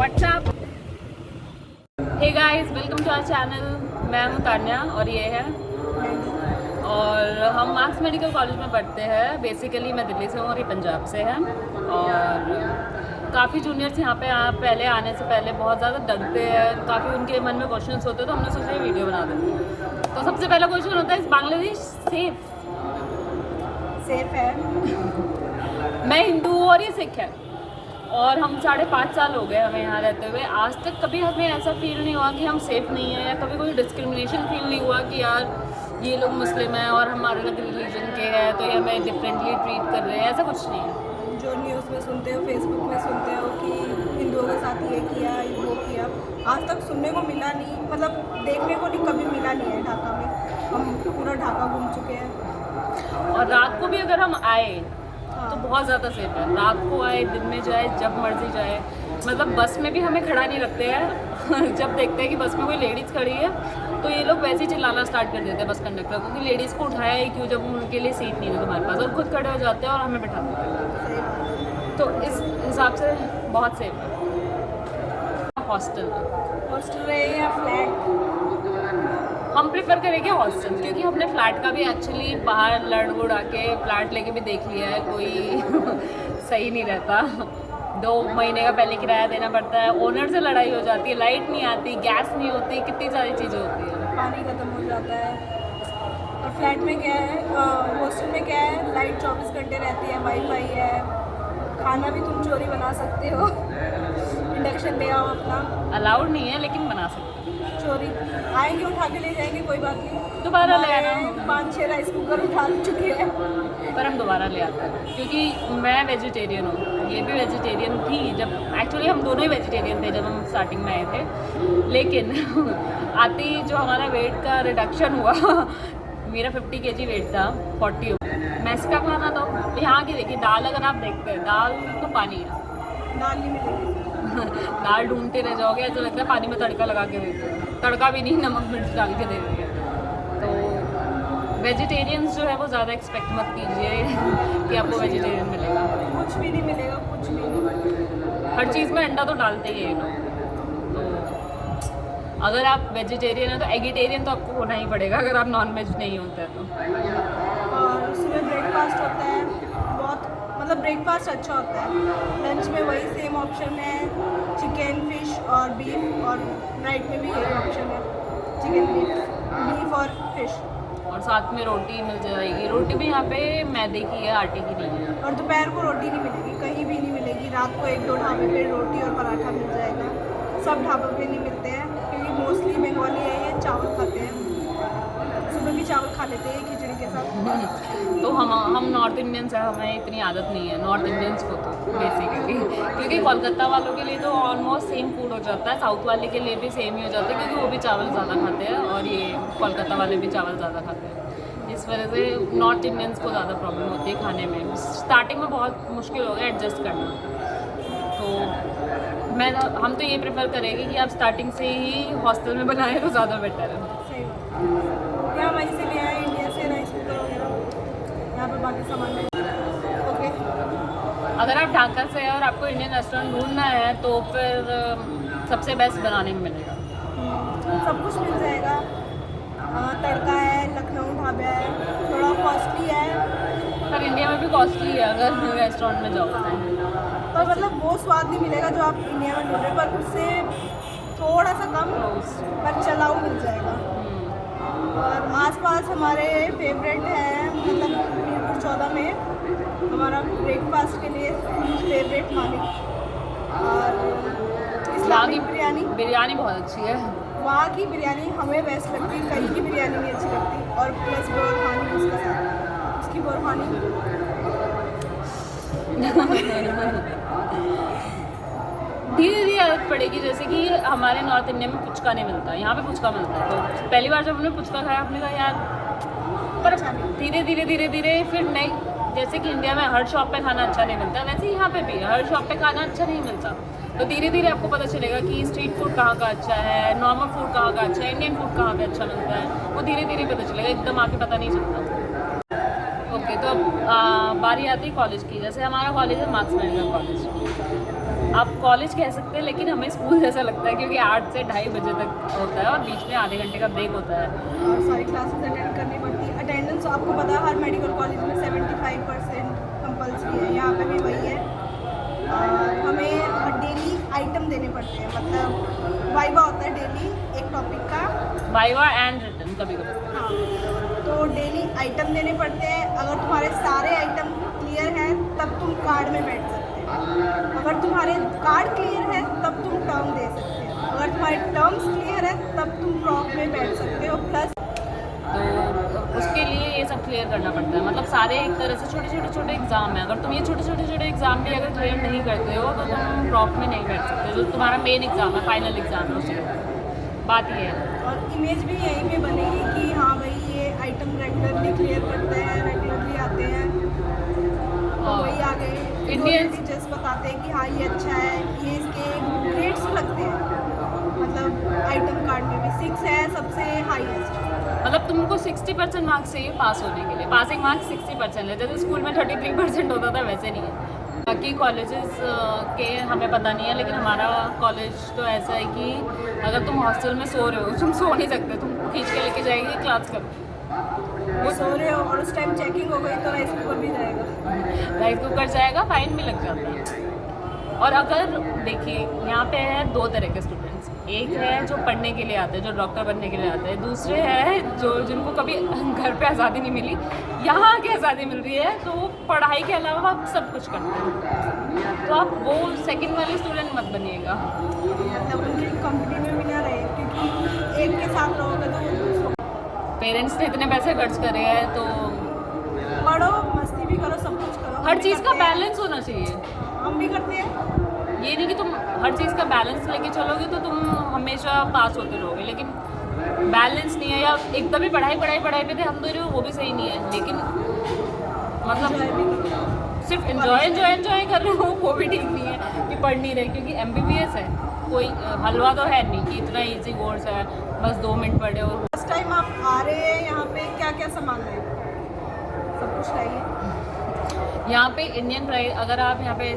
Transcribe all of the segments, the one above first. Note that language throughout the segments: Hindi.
WhatsApp. Hey guys, welcome to our channel. मैं हूँ तान्या और ये है, और हम मार्क्स मेडिकल कॉलेज में पढ़ते हैं। बेसिकली मैं दिल्ली से हूँ और ये पंजाब से है। और काफ़ी जूनियर्स यहाँ पे पहले आने से पहले बहुत ज़्यादा डरते हैं, काफ़ी उनके मन में क्वेश्चंस होते हैं, तो हमने सोचा ये वीडियो बना देते हैं। तो सबसे पहला क्वेश्चन होता है, इस बांग्लादेश सेफ है? मैं हिंदू हूँ और ये सिख है, और हम 5.5 साल हो गए हमें यहाँ रहते हुए। आज तक कभी हमें ऐसा फील नहीं हुआ कि हम सेफ़ नहीं हैं, या कभी कोई डिस्क्रिमिनेशन फील नहीं हुआ कि यार ये लोग मुस्लिम हैं और हमारे अलग रिलीजन के हैं तो ये हमें डिफरेंटली ट्रीट कर रहे हैं। ऐसा कुछ नहीं है। जो न्यूज़ में सुनते हो, फेसबुक में सुनते हो कि हिंदुओं के साथ ये किया वो किया, आज तक सुनने को मिला नहीं, मतलब देखने को नहीं कभी मिला नहीं है ढाका में। हम पूरा ढाका घूम चुके हैं। और रात को भी अगर हम आए तो बहुत ज़्यादा सेफ है। रात को आए, दिन में जाए, जब मर्जी जाए। मतलब बस में भी हमें खड़ा नहीं रखते हैं। जब देखते हैं कि बस में कोई लेडीज़ खड़ी है तो ये लोग वैसे ही चिल्लाना स्टार्ट कर देते हैं बस कंडक्टर को कि लेडीज़ को उठाया ही क्यों जब उनके लिए सीट नहीं है तुम्हारे पास, और खुद खड़े हो जाते हैं और हमें बिठा देते हैं। तो इस हिसाब से बहुत सेफ है। हॉस्टल रहे या फ्लैट? हम प्रेफर करेंगे हॉस्टल, क्योंकि हमने फ्लैट का भी एक्चुअली बाहर लड़ उड़ आके फ्लैट लेके भी देख लिया है। कोई सही नहीं रहता। 2 महीने का पहले किराया देना पड़ता है, ओनर से लड़ाई हो जाती है, लाइट नहीं आती, गैस नहीं होती, कितनी सारी चीज़ें होती है, पानी खत्म हो जाता है। और फ्लैट में क्या है, हॉस्टल में क्या है, लाइट 24 घंटे रहती है, वाईफाई है, खाना भी तुम चोरी बना सकते हो। इंडक्शन ले आओ अपना। अलाउड नहीं है लेकिन बना सकते हैं। चोरी आएंगे, उठा के ले जाएंगे, कोई बात नहीं। दोबारा ले आना। 5-6 राइस कुकर उठा चुके हैं, पर हम दोबारा ले आते हैं, क्योंकि मैं वेजिटेरियन हूँ, ये भी वेजिटेरियन थी। जब एक्चुअली हम दोनों ही वेजिटेरियन थे जब हम स्टार्टिंग में आए थे, लेकिन आते ही जो हमारा वेट का रिडक्शन हुआ, मेरा 50 kg वेट था, 40 हो गया। मैस का खाना तो यहाँ की देखिए, दाल अगर आप देखते हैं, दाल तो पानी है। दाल नहीं मिलेगी। दाल ढूंढते रह जाओगे, ऐसा लगता है पानी में तड़का लगा के देते हैं। तड़का भी नहीं, नमक मिर्च डाल के दे देते हैं। तो वेजिटेरियंस जो है वो ज़्यादा एक्सपेक्ट मत कीजिए कि आपको वेजिटेरियन मिलेगा। कुछ भी नहीं मिलेगा, कुछ भी नहीं। हर चीज़ में अंडा तो डालते ही है ये लोग। तो अगर आप वेजिटेरियन हैं तो एगिटेरियन तो आपको होना ही पड़ेगा अगर आप नॉन वेज नहीं होते तो। और सुबह ब्रेकफास्ट होता है, बहुत मतलब ब्रेकफास्ट अच्छा होता है। लंच में वही सेम ऑप्शन है, चिकन, फिश और बीफ, और नाइट में भी यही ऑप्शन है, चिकन, बीफ और फिश। और साथ में रोटी मिल जाएगी। रोटी भी यहाँ पे मैदे की है, आटे की नहीं है। और दोपहर को रोटी नहीं मिलेगी, कहीं भी नहीं मिलेगी। रात को 1-2 ढाबे पे रोटी और पराठा मिल जाएगा। सब ढाबों पे नहीं मिलते हैं, क्योंकि मोस्टली बंगाली है, ये चावल खाते हैं। सुबह भी चावल खा लेते हैं खिचड़ी के साथ। तो हम नॉर्थ इंडियंस हैं, हमें इतनी आदत नहीं है नॉर्थ इंडियंस को तो बेसिकली, क्योंकि कोलकाता वालों के लिए तो ऑलमोस्ट सेम फूड हो जाता है, साउथ वाले के लिए भी सेम ही हो जाता है, क्योंकि वो भी चावल ज़्यादा खाते हैं और ये कोलकाता वाले भी चावल ज़्यादा खाते हैं। इस वजह से नॉर्थ इंडियंस को ज़्यादा प्रॉब्लम होती है खाने में। स्टार्टिंग में बहुत मुश्किल हो गया एडजस्ट करना। तो हम तो ये प्रेफर करेंगे कि आप स्टार्टिंग से ही हॉस्टल में बनाएं तो ज़्यादा बेटर है। सही बात। यहाँ वहीं से ले आए, इंडिया से राइस कुकर वगैरह, यहाँ पर बाकी सामान ओके। अगर आप ढाका से हैं और आपको इंडियन रेस्टोरेंट ढूंढना है तो फिर सबसे बेस्ट बनाने में मिलेगा। सब कुछ मिल जाएगा। तड़का है, लखनऊ ढाबा है, थोड़ा कॉस्टली है, पर इंडिया में भी कॉस्टली है अगर रेस्टोरेंट में जाओ तो। पर मतलब वो स्वाद नहीं मिलेगा जो आप इंडिया में ढूंढ रहे, पर उससे थोड़ा सा कम, पर चलाऊ मिल जाएगा। और आसपास हमारे फेवरेट हैं, मतलब मीरपुर 14 में हमारा ब्रेकफास्ट के लिए फेवरेट मालिक, और इस्लामिक बिरयानी बहुत अच्छी है। वहाँ की बिरयानी हमें बेस्ट लगती है, कहीं की बिरयानी नहीं अच्छी लगती। और प्लस बोरहानी उसके साथ, उसकी बोरहानी धीरे धीरे आदत पड़ेगी। जैसे कि हमारे नॉर्थ इंडिया में पुचका नहीं मिलता, यहाँ पे पुचका मिलता है। तो पहली बार जब हमने पुचका खाया हमने कहा यार, पर धीरे धीरे फिर नहीं, जैसे कि इंडिया में हर शॉप पे खाना अच्छा नहीं मिलता, वैसे यहाँ पे भी हर शॉप पे खाना अच्छा नहीं मिलता। तो धीरे धीरे आपको पता चलेगा कि स्ट्रीट फूड कहाँ का अच्छा है, नॉर्मल फूड कहाँ का अच्छा है, इंडियन फूड कहाँ का अच्छा मिलता है, वो धीरे धीरे पता चलेगा, एकदम आके पता नहीं चलता। ओके, तो अब बारी आती है कॉलेज की। जैसे हमारा कॉलेज है मार्क्स मेडिकल कॉलेज। आप कॉलेज कह सकते हैं लेकिन हमें स्कूल जैसा लगता है, क्योंकि 8 से 2:30 बजे तक होता है और बीच में आधे घंटे का ब्रेक होता है। और सारी क्लासेस अटेंड करनी पड़ती है। अटेंडेंस आपको पता है हर मेडिकल कॉलेज में 75% कंपल्सरी है, यहाँ पे भी वही है। और हमें डेली आइटम देने पड़ते हैं, मतलब वाइवा होता है डेली एक टॉपिक का, वाइवा एंड रिटर्न कभी कभी। हाँ, तो डेली आइटम देने पड़ते हैं। अगर तुम्हारे सारे आइटम क्लियर हैं तब तुम कार्ड में बैठ सकते हो, अगर तुम्हारे कार्ड क्लियर है तब तुम टर्म दे सकते हो, अगर तुम्हारे टर्म्स क्लियर है तब तुम प्रॉप में बैठ सकते हो। प्लस तो उसके लिए ये सब क्लियर करना पड़ता है, मतलब सारे एक तरह से छोटे छोटे एग्जाम है। अगर तुम ये छोटे एग्जाम भी अगर क्लियर नहीं करते हो तो तुम प्रॉप में नहीं बैठ सकते, जो तुम्हारा मेन एग्जाम है, फाइनल एग्जाम है, उसकी बात ये है। और इमेज भी यहीं पे बनेगी कि हाँ भाई ये आइटम रेगुलरली क्लियर करते हैं, रेगुलरली आते हैं, तो वही आगे इंडियन टीचर्स बताते हैं कि हाँ ये अच्छा है, ये इसके ग्रेड्स लगते हैं, मतलब आइटम कार्ड में भी 6 है सबसे हाईएस्ट। मतलब तुमको 60% मार्क्स चाहिए पास होने के लिए, पासिंग मार्क्स 60% है, जैसे स्कूल में 33% होता था वैसे नहीं है। बाकी कॉलेजेस के हमें पता नहीं है, लेकिन हमारा कॉलेज तो ऐसा है कि अगर तुम हॉस्टल में सो रहे हो, तुम सो नहीं सकते, तुमको खींच के लेके जाएगी क्लास कर, वो सो रहे हो और उस टाइम चेकिंग हो गई तो राइस कुकर भी जाएगा, राइस कुकर जाएगा, फाइन भी लग जाता है। और अगर देखिए यहाँ पे है 2 तरह के स्टूडेंट्स, एक है जो पढ़ने के लिए आते हैं, जो डॉक्टर बनने के लिए आते हैं, दूसरे है जो जिनको कभी घर पे आज़ादी नहीं मिली, यहाँ की आज़ादी मिल रही है, तो वो पढ़ाई के अलावा आप सब कुछ करते हैं। तो आप वो सेकंड वाले स्टूडेंट मत बनिएगा, मतलब उनकी कंपनी में भी ना रहे, क्योंकि एक के साथ रहोगे तो वो दूसरों पेरेंट्स ने इतने पैसे खर्च करे हैं तो पढ़ो, मस्ती भी करो, सब कुछ करो, हर चीज़ का बैलेंस होना चाहिए। हम भी करते हैं। ये नहीं कि तुम हर चीज़ का बैलेंस लेके चलोगे तो तुम हमेशा पास होते रहोगे, लेकिन बैलेंस नहीं है, या एकदम ही पढ़ाई पे ध्यान दे रहे हो वो भी सही नहीं है, लेकिन मतलब सिर्फ एंजॉय कर रहे हो वो भी ठीक नहीं है कि पढ़ नहीं रहे, क्योंकि MBBS है, कोई हलवा तो है नहीं कि इतना इजी कोर्स है बस 2 मिनट पढ़े हो। फर्स्ट टाइम आप आ रहे हैं यहाँ पे, क्या क्या सामान है, सब कुछ लाइए। यहाँ पे इंडियन प्राइस, अगर आप यहाँ पे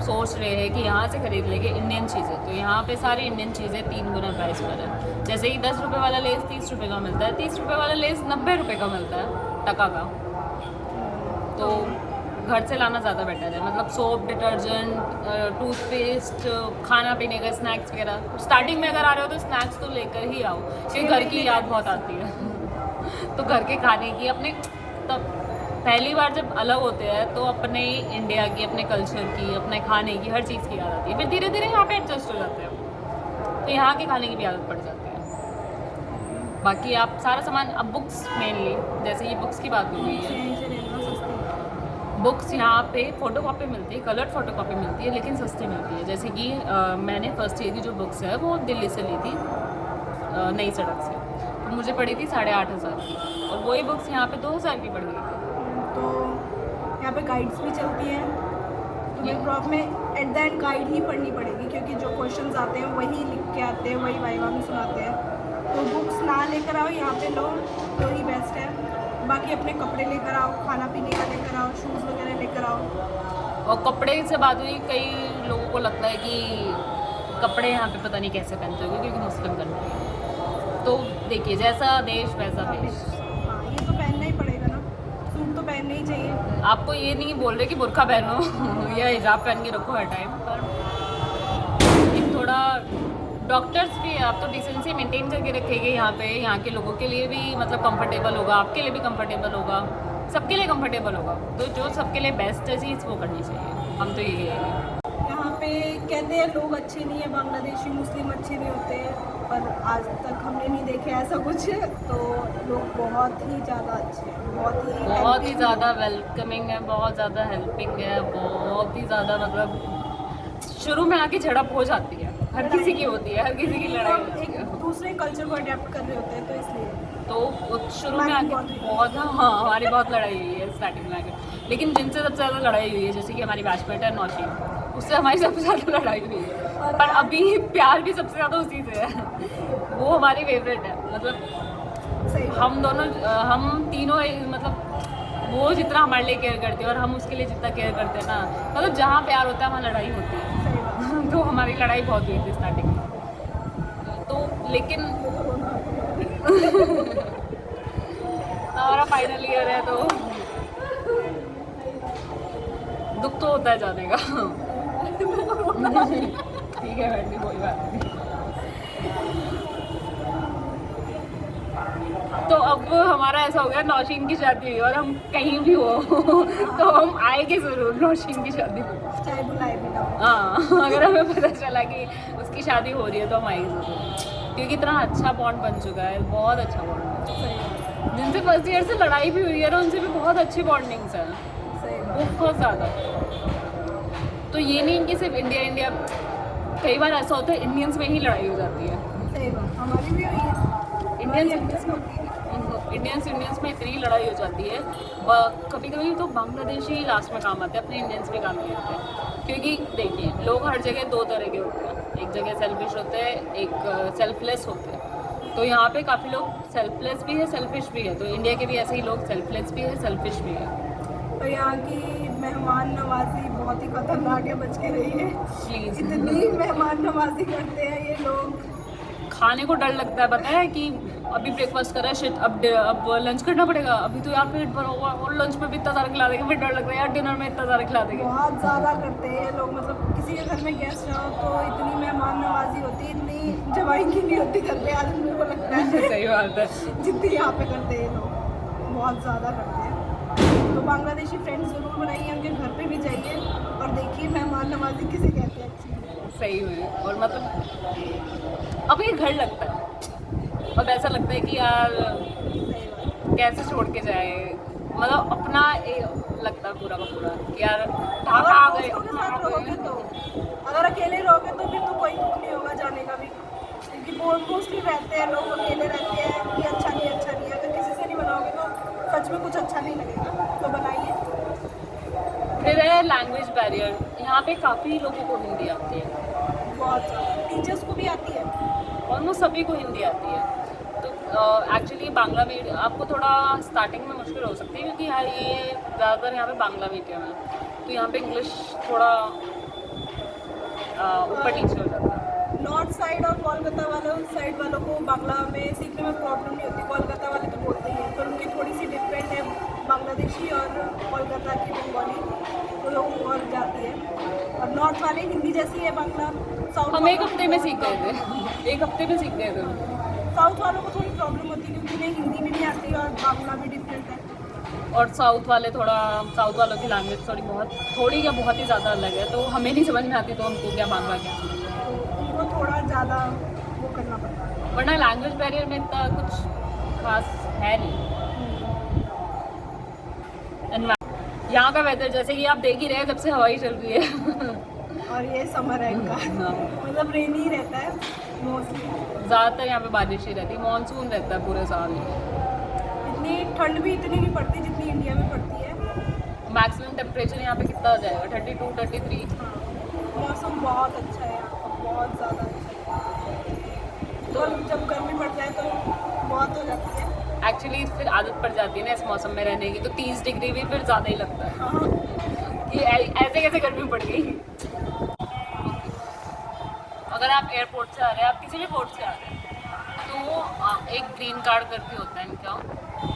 सोच रहे हैं कि यहाँ से खरीद लेंगे इंडियन चीज़ें, तो यहाँ पे सारी इंडियन चीज़ें 3 गुना प्राइस पर है। जैसे कि 10 रुपये वाला लेस 30 रुपये का मिलता है, 30 रुपये वाला लेस 90 रुपये का मिलता है टका का। तो घर से लाना ज़्यादा बेटर है, मतलब सोप, डिटर्जेंट, टूथपेस्ट, खाना पीने का, स्नैक्स वगैरह। स्टार्टिंग में अगर आ रहे हो तो स्नैक्स तो लेकर ही आओ, क्योंकि घर की याद बहुत आती है तो घर के खाने की अपने, तब पहली बार जब अलग होते हैं तो अपने इंडिया की, अपने कल्चर की, अपने खाने की, हर चीज़ की याद आती है। फिर धीरे धीरे यहाँ पे एडजस्ट हो जाते हैं तो यहाँ के खाने की भी आदत पड़ जाती है। बाकी आप सारा सामान, अब बुक्स मेनली, जैसे ये बुक्स की बात हो गई है, बुक्स यहाँ पे फ़ोटो कॉपी मिलती है, कलर्ड फ़ोटो कॉपी मिलती है, लेकिन सस्ती मिलती है। जैसे कि मैंने फर्स्ट ईयर की जो बुक्स है वो दिल्ली से ली थी, नई सड़क से, तो मुझे पड़ी थी 8,500 की, और वही बुक्स यहाँ पे 2,000 की पड़ गई थी। तो यहाँ पे गाइड्स भी चलती हैं, तुम्हें प्रॉप में एट द एंड गाइड ही पढ़नी पड़ेगी, क्योंकि जो क्वेश्चंस आते हैं वही लिख के आते हैं, वही वाइवा में सुनाते हैं। तो बुक्स ना लेकर आओ, यहाँ पे लो तो ही बेस्ट है। बाकी अपने कपड़े लेकर आओ, खाना पीने का लेकर आओ, शूज़ वगैरह लेकर आओ। और कपड़े से बात हुई, कई लोगों को लगता है कि कपड़े यहाँ पे पता नहीं कैसे पहनते होंगे क्योंकि मुस्लिम कंट्री है। तो देखिए, जैसा देश वैसा देश। हाँ, ये तो पहनना ही पड़ेगा ना, सूट तो पहनना ही चाहिए। आपको ये नहीं बोल रहे कि बुर्का पहनो या हिजाब पहन के रखो हर टाइम, पर लेकिन थोड़ा डॉक्टर्स भी, आप तो डिसेंसी मेंटेन करके रखेंगे यहाँ पे, यहाँ के लोगों के लिए भी मतलब कंफर्टेबल होगा, आपके लिए भी कंफर्टेबल होगा, सबके लिए कंफर्टेबल होगा। तो जो सबके लिए बेस्ट है चीज़ वो करनी चाहिए, हम तो यही कहेंगे। यहाँ पे कहते हैं लोग अच्छे नहीं है, बांग्लादेशी मुस्लिम अच्छे नहीं होते, पर आज तक हमने नहीं देखे ऐसा कुछ। तो लोग बहुत ही ज़्यादा अच्छे हैं, बहुत ही ज़्यादा वेलकमिंग है, बहुत ज़्यादा हेल्पिंग है, बहुत ही ज़्यादा, मतलब शुरू में आके झड़प हो जाती है, हर किसी की होती है, हर किसी की लड़ाई होती है, एक दूसरे कल्चर को अडेप्ट कर रहे होते हैं, तो इसलिए तो शुरू में आके बहुत, हाँ हमारी बहुत लड़ाई हुई है स्टार्टिंग में आके। लेकिन जिनसे सबसे ज़्यादा लड़ाई हुई है, जैसे कि हमारी बैचमेट है नौशी, उससे हमारी सबसे ज़्यादा लड़ाई हुई है, पर अभी प्यार भी सबसे ज़्यादा उसी से है, वो हमारी फेवरेट है। मतलब सही हम दोनों, हम तीनों मतलब वो जितना हमारे लिए केयर करती है और हम उसके लिए जितना केयर करते हैं ना, मतलब जहाँ प्यार होता है वहाँ लड़ाई होती है। सही बात। तो हमारी लड़ाई बहुत हुई थी स्टार्टिंग में, तो लेकिन हमारा फाइनल ईयर है तो दुख तो होता है जाने का। ठीक है बैठी, कोई बात नहीं। तो अब हमारा ऐसा हो गया, नौशीन की शादी हुई और हम कहीं भी हो तो हम आएंगे ज़रूर नौशीन की शादी में। चाहे बुलाए भी ना हो। हाँ, अगर हमें पता चला कि उसकी शादी हो रही है तो हम आएंगे ज़रूर, क्योंकि इतना अच्छा बॉन्ड बन चुका है, बहुत अच्छा बॉन्ड है। सही बात, जिनसे फर्स्ट ईयर से लड़ाई भी हुई है ना, उनसे भी बहुत अच्छी बॉन्डिंग्स हैं, सही बात। बहुत ज़्यादा। तो ये नहीं कि सिर्फ इंडिया इंडिया, कई बार ऐसा होता है इंडियंस में ही लड़ाई हो जाती है। सही बात, हमारी भी हुई है। इंडियंस होती है। इंडियंस में इतनी लड़ाई हो जाती है, कभी कभी तो बांग्लादेशी लास्ट में काम आते हैं, अपने इंडियंस भी काम नहीं आते हैं। क्योंकि देखिए, लोग हर जगह दो तरह के होते हैं, एक जगह सेल्फिश होते हैं, एक सेल्फलेस होते हैं। तो यहाँ पे काफ़ी लोग सेल्फलेस भी है, सेल्फिश भी है, तो इंडिया के भी ऐसे ही लोग सेल्फलेस भी है, सेल्फिश भी है। और यहाँ की मेहमान नवाजी बहुत ही खतरनाक है, बच के रही है। प्लीज़, इतनी मेहमान नवाजी करते हैं ये लोग। खाने को डर लगता है, पता है कि अभी ब्रेकफास्ट करा है, शिट अब लंच करना पड़ेगा, अभी तो यार पेट भरा हुआ और लंच में भी इतना सारा खिला देंगे, फिर डर लगता है यार डिनर में इतना सारा खिला देंगे। बहुत ज़्यादा करते हैं ये लोग, मतलब किसी के घर में गेस्ट रहो तो इतनी मेहमान नवाजी होती है, इतनी जवाइंगी नहीं होती घर पे, आज मेरे को लगता है सही बात है। जितनी यहाँ पे करते हैं ये लोग, बहुत ज़्यादा करते हैं। तो बांग्लादेशी फ्रेंड्स ज़रूर बनाइए, उनके घर पे भी जाइए और देखिए मेहमान नवाजी किसे कहते हैं एक्चुअली। सही हुई, और मतलब अब ये घर लगता है, अब ऐसा लगता है कि यार सही बात। कैसे छोड़ के जाए, मतलब अपना लगता है पूरा का पूरा कि यार अगर ढाका आ गए, दोस्तों के साथ रहोगे तो, अगर अकेले रहोगे तो फिर तो कोई दुख नहीं होगा जाने का भी, क्योंकि मोस्टली रहते हैं लोग अकेले रहते हैं कि अच्छा नहीं, अगर किसी से नहीं बनाओगे तो सच में कुछ अच्छा नहीं लगेगा, तो बनाइए। फिर है लैंग्वेज बैरियर, यहाँ पे काफ़ी लोगों को हिंदी आती है, बहुत ज़्यादा टीचर्स को भी आती है। ऑलमोस्ट सभी को हिंदी आती है। तो एक्चुअली बांग्ला मीडियम आपको थोड़ा स्टार्टिंग में मुश्किल हो सकती है, क्योंकि यार ये ज़्यादातर यहाँ पे बांग्ला मीडियम है, तो यहाँ पे इंग्लिश थोड़ा ऊपर नीचे हो जाता है। नॉर्थ साइड और कोलकाता साइड वालों को बांग्ला में सीखने में प्रॉब्लम नहीं होती, कोलकाता वाले तो बोलते ही हैं, पर उनकी थोड़ी सी डिफरेंट है बांग्लादेशी और कोलकाता की बंगाली, वो लोग और जाती है। और नॉर्थ वाले हिंदी जैसी है बांग्ला, साउथ हम एक हफ्ते में सीख गए थे, एक हफ्ते में सीख गए थे। साउथ वालों को थोड़ी प्रॉब्लम होती है क्योंकि उन्हें हिंदी भी नहीं आती और बांग्ला भी डिफरेंट है। और साउथ वालों की लैंग्वेज थोड़ी क्या बहुत ही ज़्यादा अलग है, तो हमें नहीं समझ में आती, तो हमको क्या बांग्ला क्या, तो उनको थोड़ा ज़्यादा वो करना पड़ता है। वरना लैंग्वेज बैरियर में इतना कुछ खास है नहीं। यहाँ का वेदर जैसे कि आप देख ही रहे हैं, जब से हवाई चल रही है और ये समर है इनका, मतलब रेनी ही रहता है मोस्टली, ज़्यादातर यहाँ पे बारिश ही रहती है, मानसून रहता है पूरे साल। इतनी ठंड भी इतनी नहीं पड़ती जितनी इंडिया में पड़ती है। मैक्सिमम टेम्परेचर यहाँ पे कितना हो जाएगा, 32 33। हाँ, मौसम बहुत अच्छा है यहाँ का, बहुत ज़्यादा अच्छा है। तो जब गर्मी पड़ जाए तो बहुत हो जाती है। एक्चुअली फिर आदत पड़ जाती है ना इस मौसम में रहने की, तो 30 डिग्री भी फिर ज़्यादा ही लगता है हाँ, कि ऐसे कैसे गर्मी पड़ गई। अगर आप एयरपोर्ट से आ रहे हैं, आप किसी भी पोर्ट से आ रहे हैं, तो एक ग्रीन कार्ड करके होता है इनका,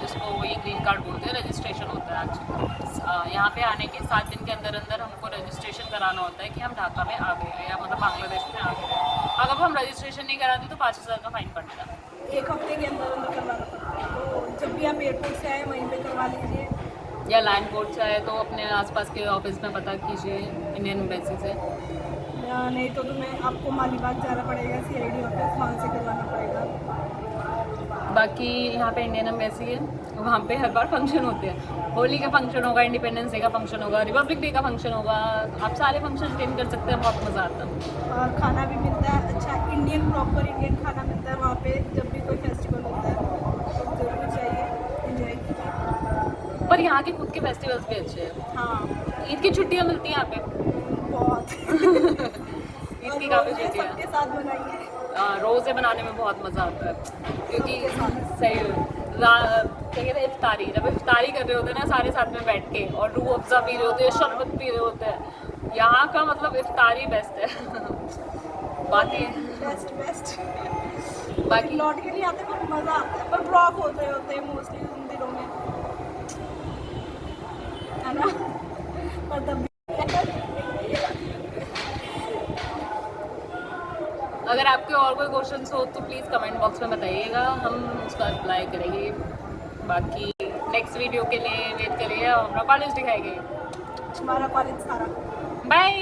जिसको वही ग्रीन कार्ड बोलते हैं, रजिस्ट्रेशन होता है एक्चुअली। यहाँ पे आने के 7 दिन के अंदर अंदर हमको रजिस्ट्रेशन कराना होता है कि हम ढाका में आ गए हैं, या मतलब बांग्लादेश में आ गए हैं। अगर हम रजिस्ट्रेशन नहीं कराते तो 5000 का फाइन पड़ता है। एक हफ्ते के अंदर अंदर करवाना पड़ता है, तो जब भी आप एयरपोर्ट से आए वहीं पे करवा लीजिए, या लैंड पोर्ट से आए तो अपने आसपास के ऑफिस में पता कीजिए, इंडियन एम्बेसी से। या नहीं तो तुम्हें आपको मालीबाग जाना पड़ेगा, CID ऑफिस, वहाँ से करवाना पड़ेगा। बाकी यहाँ पे इंडियन एम्बेसी है, वहाँ पे हर बार फंक्शन होते हैं, होली का फंक्शन होगा, इंडिपेंडेंस डे का फंक्शन होगा, रिपब्लिक डे का फंक्शन होगा, आप सारे फंक्शन अटेंड कर सकते हैं, बहुत मज़ा आता है। और खाना भी मिलता है अच्छा, इंडियन प्रॉपर इंडियन खाना मिलता है वहाँ पे, जब भी कोई फेस्टिवल होता है तो ज़रूर चाहिए, एंजॉय कीजिए। पर यहाँ के खुद के फेस्टिवल्स भी अच्छे हैं। हाँ, ईद की छुट्टियाँ मिलती हैं यहाँ पे, बहुत ईद की काफ़ी रोज़े छुट्टियाँ। सबके साथ बनाइए, रोज़े बनाने में बहुत मज़ा आता है, क्योंकि सही क्या कहते हैं इफ्तारी, जब इफ्तारी कर रहे होते हैं ना सारे साथ में बैठ के, और रूह अफ़ज़ा पी रहे होते हैं, शरबत पी रहे होते हैं, यहाँ का मतलब इफ्तारी बेस्ट है। बाकी बेस्ट बाकी लौट के नहीं आते पर मज़ा आता है, पर ड्रॉप होते हैं मोस्टली उन दिनों में, है ना। पर तब अगर आपके और कोई क्वेश्चंस हो तो प्लीज़ कमेंट बॉक्स में बताइएगा, हम उसका रिप्लाई करेंगे। बाकी नेक्स्ट वीडियो के लिए वेट करिए, हम अपना कॉलेज दिखाएंगे। हमारा कॉलेज सारा बाय।